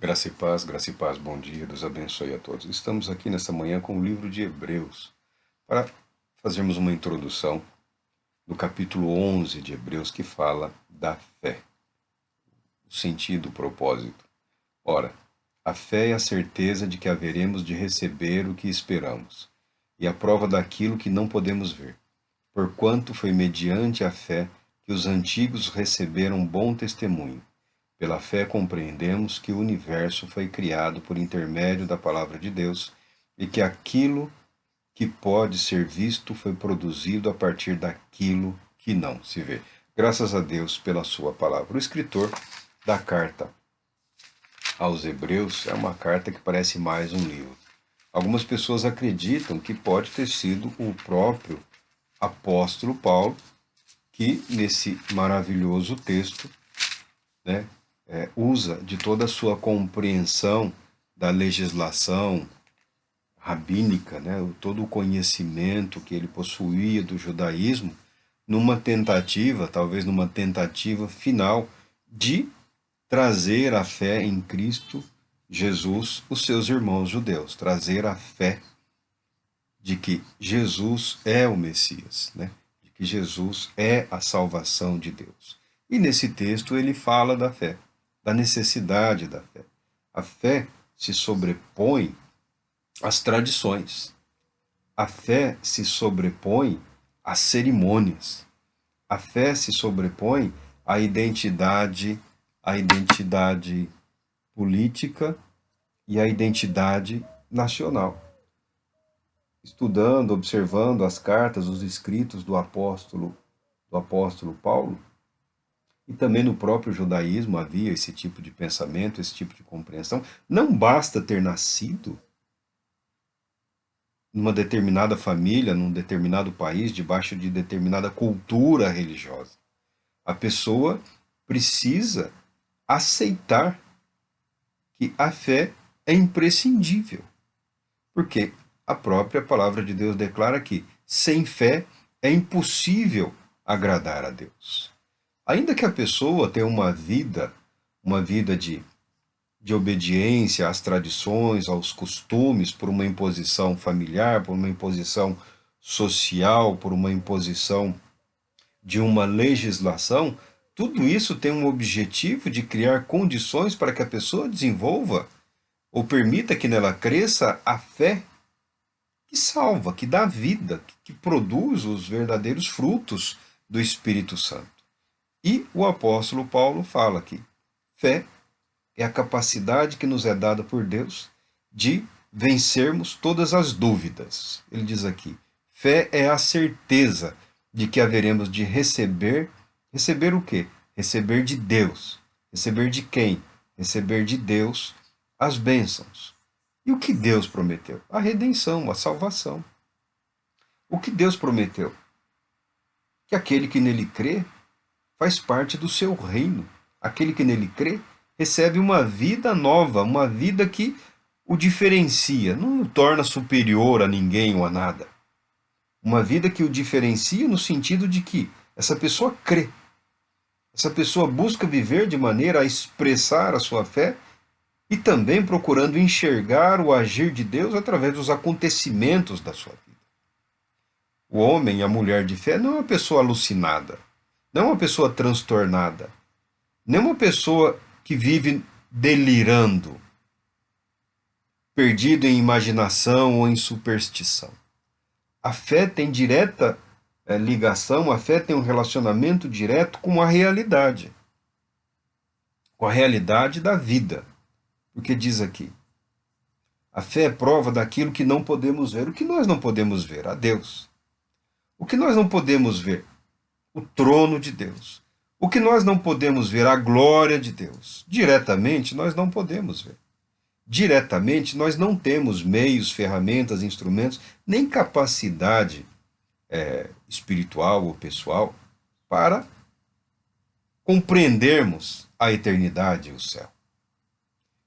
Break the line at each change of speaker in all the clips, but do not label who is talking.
Graça e paz, bom dia, Deus abençoe a todos. Estamos aqui nessa manhã com o livro de Hebreus, para fazermos uma introdução do capítulo 11 de Hebreus, que fala da fé, o sentido, o propósito. Ora, a fé é a certeza de que haveremos de receber o que esperamos, e a prova daquilo que não podemos ver, porquanto foi mediante a fé que os antigos receberam bom testemunho. Pela fé compreendemos que o universo foi criado por intermédio da palavra de Deus e que aquilo que pode ser visto foi produzido a partir daquilo que não se vê. Graças a Deus pela sua palavra. O escritor da carta aos Hebreus é uma carta que parece mais um livro. Algumas pessoas acreditam que pode ter sido o próprio apóstolo Paulo que, nesse maravilhoso texto, né, usa de toda a sua compreensão da legislação rabínica, né, todo o conhecimento que ele possuía do judaísmo, numa tentativa, talvez numa tentativa final, de trazer a fé em Cristo Jesus, os seus irmãos judeus, trazer a fé de que Jesus é o Messias, né, de que Jesus é a salvação de Deus. E nesse texto ele fala da fé, da necessidade da fé. A fé se sobrepõe às tradições. A fé se sobrepõe às cerimônias. A fé se sobrepõe à identidade política e à identidade nacional. Estudando, observando as cartas, os escritos do apóstolo Paulo, e também no próprio judaísmo havia esse tipo de pensamento, esse tipo de compreensão. Não basta ter nascido numa determinada família, num determinado país, debaixo de determinada cultura religiosa. A pessoa precisa aceitar que a fé é imprescindível. Porque a própria palavra de Deus declara que sem fé é impossível agradar a Deus. Ainda que a pessoa tenha uma vida de obediência às tradições, aos costumes, por uma imposição familiar, por uma imposição social, por uma imposição de uma legislação, tudo isso tem um objetivo de criar condições para que a pessoa desenvolva ou permita que nela cresça a fé que salva, que dá vida, que produz os verdadeiros frutos do Espírito Santo. E o apóstolo Paulo fala que fé é a capacidade que nos é dada por Deus de vencermos todas as dúvidas. Ele diz aqui, fé é a certeza de que haveremos de receber o quê? Receber de Deus. Receber de quem? Receber de Deus as bênçãos. E o que Deus prometeu? A redenção, a salvação. O que Deus prometeu? Que aquele que nele crê faz parte do seu reino. Aquele que nele crê recebe uma vida nova, uma vida que o diferencia, não o torna superior a ninguém ou a nada. Uma vida que o diferencia no sentido de que essa pessoa crê. Essa pessoa busca viver de maneira a expressar a sua fé e também procurando enxergar o agir de Deus através dos acontecimentos da sua vida. O homem e a mulher de fé não é uma pessoa alucinada, não é uma pessoa transtornada, nem uma pessoa que vive delirando, perdido em imaginação ou em superstição. A fé tem direta ligação, a fé tem um relacionamento direto com a realidade da vida. Porque diz aqui, a fé é prova daquilo que não podemos ver. O que nós não podemos ver? A Deus. O que nós não podemos ver? O trono de Deus. O que nós não podemos ver? A glória de Deus. Diretamente, nós não podemos ver. Diretamente, nós não temos meios, ferramentas, instrumentos, nem capacidade espiritual ou pessoal para compreendermos a eternidade e o céu.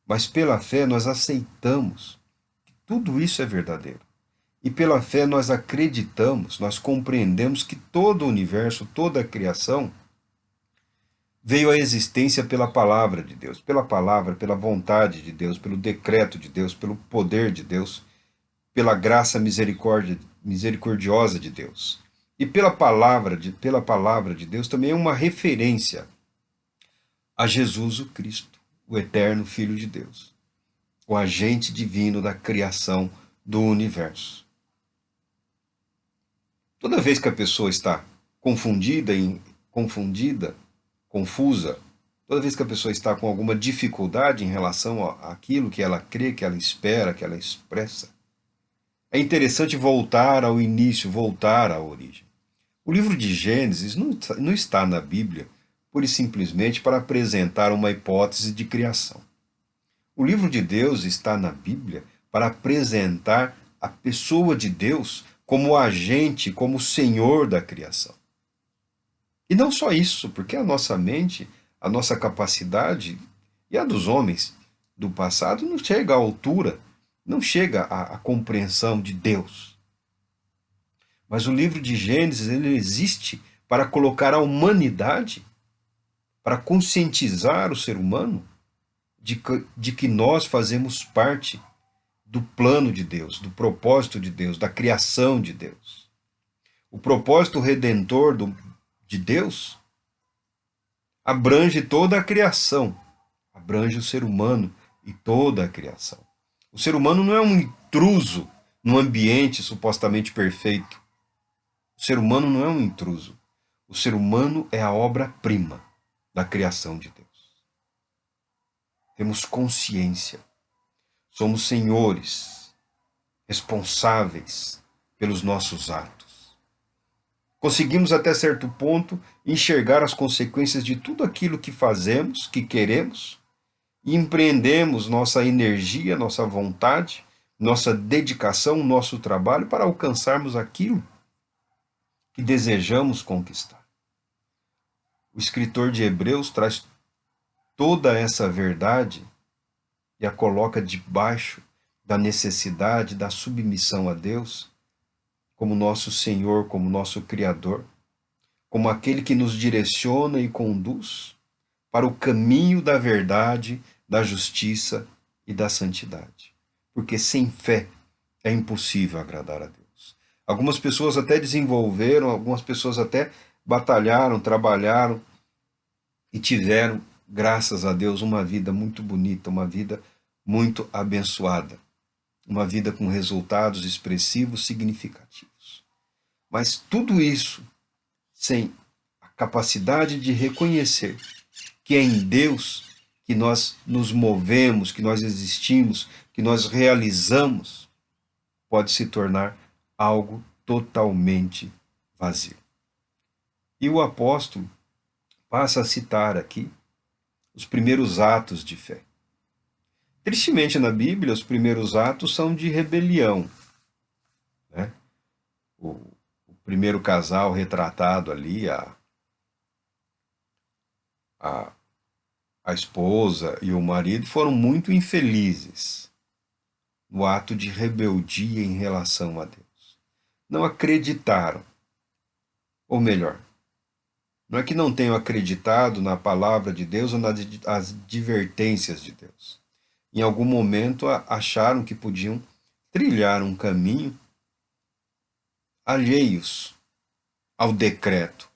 Mas pela fé nós aceitamos que tudo isso é verdadeiro. E pela fé nós acreditamos, nós compreendemos que todo o universo, toda a criação, veio à existência pela palavra de Deus, pela palavra, pela vontade de Deus, pelo decreto de Deus, pelo poder de Deus, pela graça misericordiosa de Deus. E pela palavra de Deus também é uma referência a Jesus o Cristo, o eterno Filho de Deus, o agente divino da criação do universo. Toda vez que a pessoa está confundida, confusa, toda vez que a pessoa está com alguma dificuldade em relação àquilo que ela crê, que ela espera, que ela expressa, é interessante voltar ao início, voltar à origem. O livro de Gênesis não está na Bíblia pura e simplesmente para apresentar uma hipótese de criação. O livro de Deus está na Bíblia para apresentar a pessoa de Deus como agente, como senhor da criação. E não só isso, porque a nossa mente, a nossa capacidade e a dos homens do passado não chega à altura, não chega à compreensão de Deus. Mas o livro de Gênesis ele existe para colocar a humanidade, para conscientizar o ser humano de que nós fazemos parte do plano de Deus, do propósito de Deus, da criação de Deus. O propósito redentor de Deus abrange toda a criação, abrange o ser humano e toda a criação. O ser humano não é um intruso num ambiente supostamente perfeito. O ser humano não é um intruso. O ser humano é a obra-prima da criação de Deus. Temos consciência. Somos senhores, responsáveis pelos nossos atos. Conseguimos até certo ponto enxergar as consequências de tudo aquilo que fazemos, que queremos, e empreendemos nossa energia, nossa vontade, nossa dedicação, nosso trabalho para alcançarmos aquilo que desejamos conquistar. O escritor de Hebreus traz toda essa verdade e a coloca debaixo da necessidade da submissão a Deus, como nosso Senhor, como nosso Criador, como aquele que nos direciona e conduz para o caminho da verdade, da justiça e da santidade. Porque sem fé é impossível agradar a Deus. Algumas pessoas até desenvolveram, algumas pessoas até batalharam, trabalharam e tiveram, graças a Deus, uma vida muito bonita, uma vida muito abençoada, uma vida com resultados expressivos, significativos. Mas tudo isso sem a capacidade de reconhecer que é em Deus que nós nos movemos, que nós existimos, que nós realizamos, pode se tornar algo totalmente vazio. E o apóstolo passa a citar aqui os primeiros atos de fé. Tristemente, na Bíblia, os primeiros atos são de rebelião. Né? O primeiro casal retratado ali, a esposa e o marido, foram muito infelizes no ato de rebeldia em relação a Deus. Não acreditaram. Ou melhor, não é que não tenham acreditado na palavra de Deus ou nas advertências de Deus. Em algum momento acharam que podiam trilhar um caminho alheios ao decreto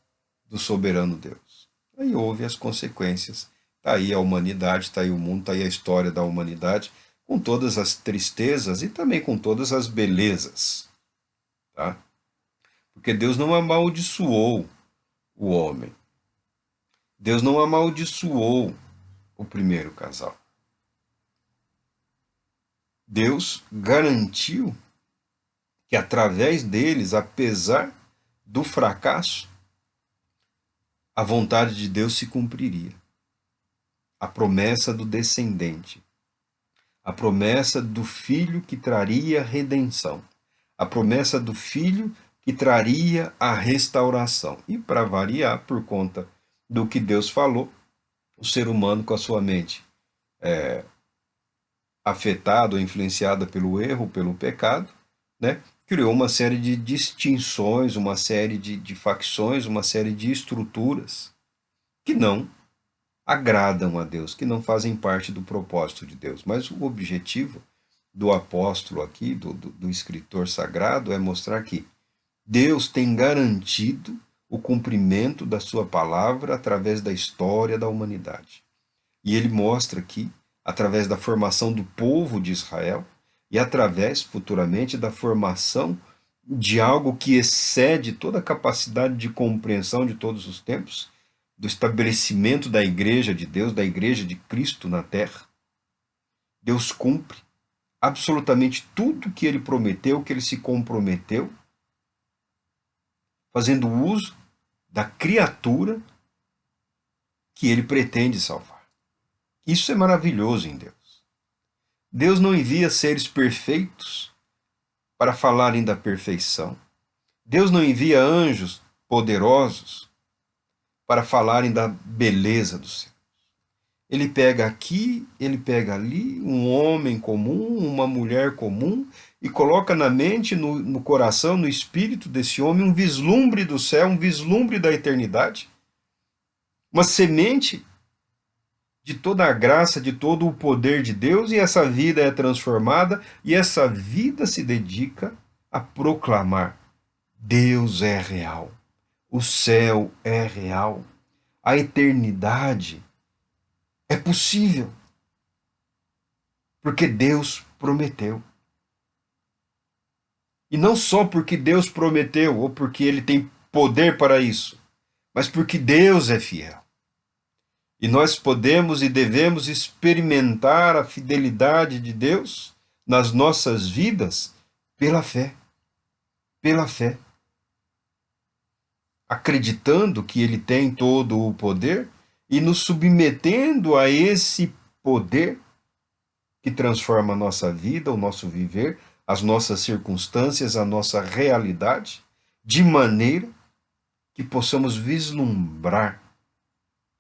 do soberano Deus. Aí houve as consequências. Está aí a humanidade, está aí o mundo, está aí a história da humanidade, com todas as tristezas e também com todas as belezas. Tá? Porque Deus não amaldiçoou o homem. Deus não amaldiçoou o primeiro casal. Deus garantiu que através deles, apesar do fracasso, a vontade de Deus se cumpriria. A promessa do descendente, a promessa do filho que traria redenção, a promessa do filho que traria a restauração. E para variar, por conta do que Deus falou, o ser humano com a sua mente afetada ou influenciada pelo erro, pelo pecado, né, criou uma série de distinções, uma série de facções, uma série de estruturas que não agradam a Deus, que não fazem parte do propósito de Deus. Mas o objetivo do apóstolo aqui, do escritor sagrado, é mostrar que Deus tem garantido o cumprimento da sua palavra através da história da humanidade. E ele mostra aqui, através da formação do povo de Israel, e através, futuramente, da formação de algo que excede toda a capacidade de compreensão de todos os tempos, do estabelecimento da igreja de Deus, da igreja de Cristo na terra. Deus cumpre absolutamente tudo que ele prometeu, que ele se comprometeu, fazendo uso da criatura que ele pretende salvar. Isso é maravilhoso em Deus. Deus não envia seres perfeitos para falarem da perfeição. Deus não envia anjos poderosos para falarem da beleza do céu. Ele pega aqui, ele pega ali, um homem comum, uma mulher comum, e coloca na mente, no coração, no espírito desse homem, um vislumbre do céu, um vislumbre da eternidade, uma semente de toda a graça, de todo o poder de Deus, e essa vida é transformada, e essa vida se dedica a proclamar: Deus é real, o céu é real, a eternidade é possível, porque Deus prometeu. E não só porque Deus prometeu, ou porque Ele tem poder para isso, mas porque Deus é fiel. E nós podemos e devemos experimentar a fidelidade de Deus nas nossas vidas pela fé. Pela fé. Acreditando que Ele tem todo o poder e nos submetendo a esse poder que transforma a nossa vida, o nosso viver, as nossas circunstâncias, a nossa realidade, de maneira que possamos vislumbrar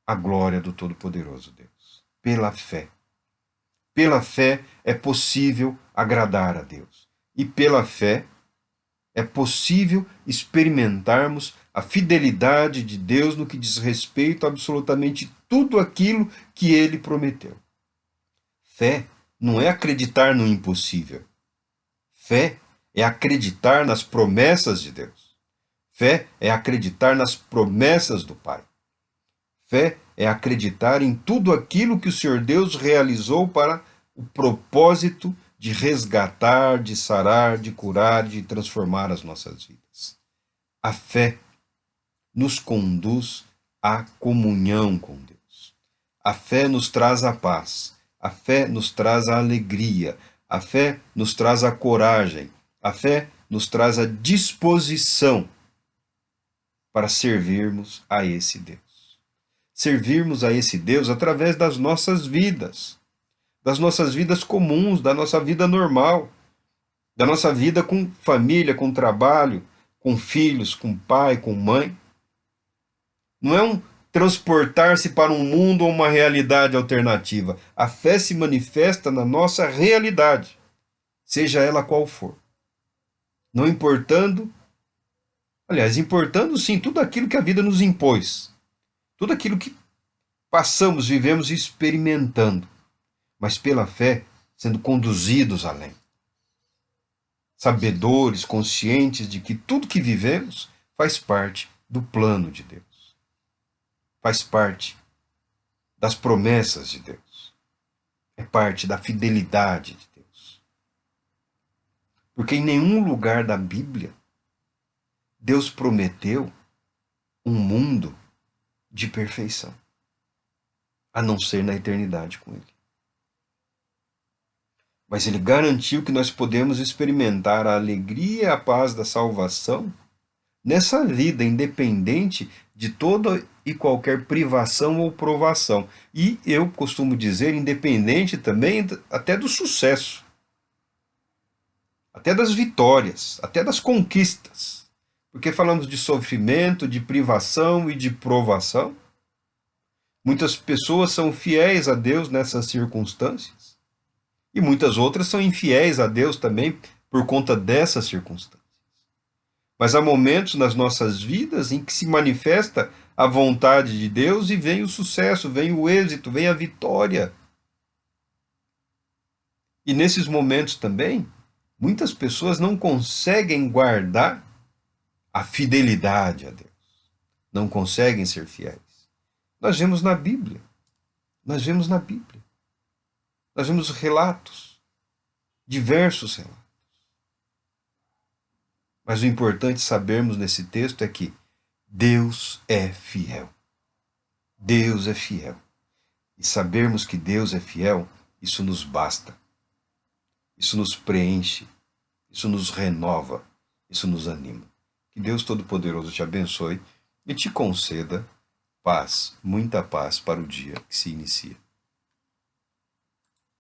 a glória do Todo-Poderoso Deus. Pela fé. Pela fé é possível agradar a Deus. E pela fé é possível experimentarmos a fidelidade de Deus no que diz respeito a absolutamente tudo aquilo que Ele prometeu. Fé não é acreditar no impossível. Fé é acreditar nas promessas de Deus. Fé é acreditar nas promessas do Pai. Fé é acreditar em tudo aquilo que o Senhor Deus realizou para o propósito de resgatar, de sarar, de curar, de transformar as nossas vidas. A fé nos conduz à comunhão com Deus. A fé nos traz a paz. A fé nos traz a alegria. A fé nos traz a coragem. A fé nos traz a disposição para servirmos a esse Deus. Servirmos a esse Deus através das nossas vidas comuns, da nossa vida normal, da nossa vida com família, com trabalho, com filhos, com pai, com mãe. Não é um transportar-se para um mundo ou uma realidade alternativa. A fé se manifesta na nossa realidade, seja ela qual for. Não importando, aliás, importando sim tudo aquilo que a vida nos impôs, tudo aquilo que passamos, vivemos experimentando, mas pela fé sendo conduzidos além. Sabedores, conscientes de que tudo que vivemos faz parte do plano de Deus. Faz parte das promessas de Deus. É parte da fidelidade de Deus. Porque em nenhum lugar da Bíblia Deus prometeu um mundo de perfeição, a não ser na eternidade com Ele. Mas Ele garantiu que nós podemos experimentar a alegria e a paz da salvação nessa vida, independente de toda e qualquer privação ou provação. E eu costumo dizer, independente também até do sucesso, até das vitórias, até das conquistas. Porque falamos de sofrimento, de privação e de provação. Muitas pessoas são fiéis a Deus nessas circunstâncias. E muitas outras são infiéis a Deus também por conta dessas circunstâncias. Mas há momentos nas nossas vidas em que se manifesta a vontade de Deus e vem o sucesso, vem o êxito, vem a vitória. E nesses momentos também, muitas pessoas não conseguem guardar a fidelidade a Deus. Não conseguem ser fiéis. Nós vemos na Bíblia. Nós vemos na Bíblia. Nós vemos relatos, diversos relatos. Mas o importante sabermos nesse texto é que Deus é fiel. Deus é fiel. E sabermos que Deus é fiel, isso nos basta. Isso nos preenche. Isso nos renova. Isso nos anima. Que Deus Todo-Poderoso te abençoe e te conceda paz, muita paz para o dia que se inicia.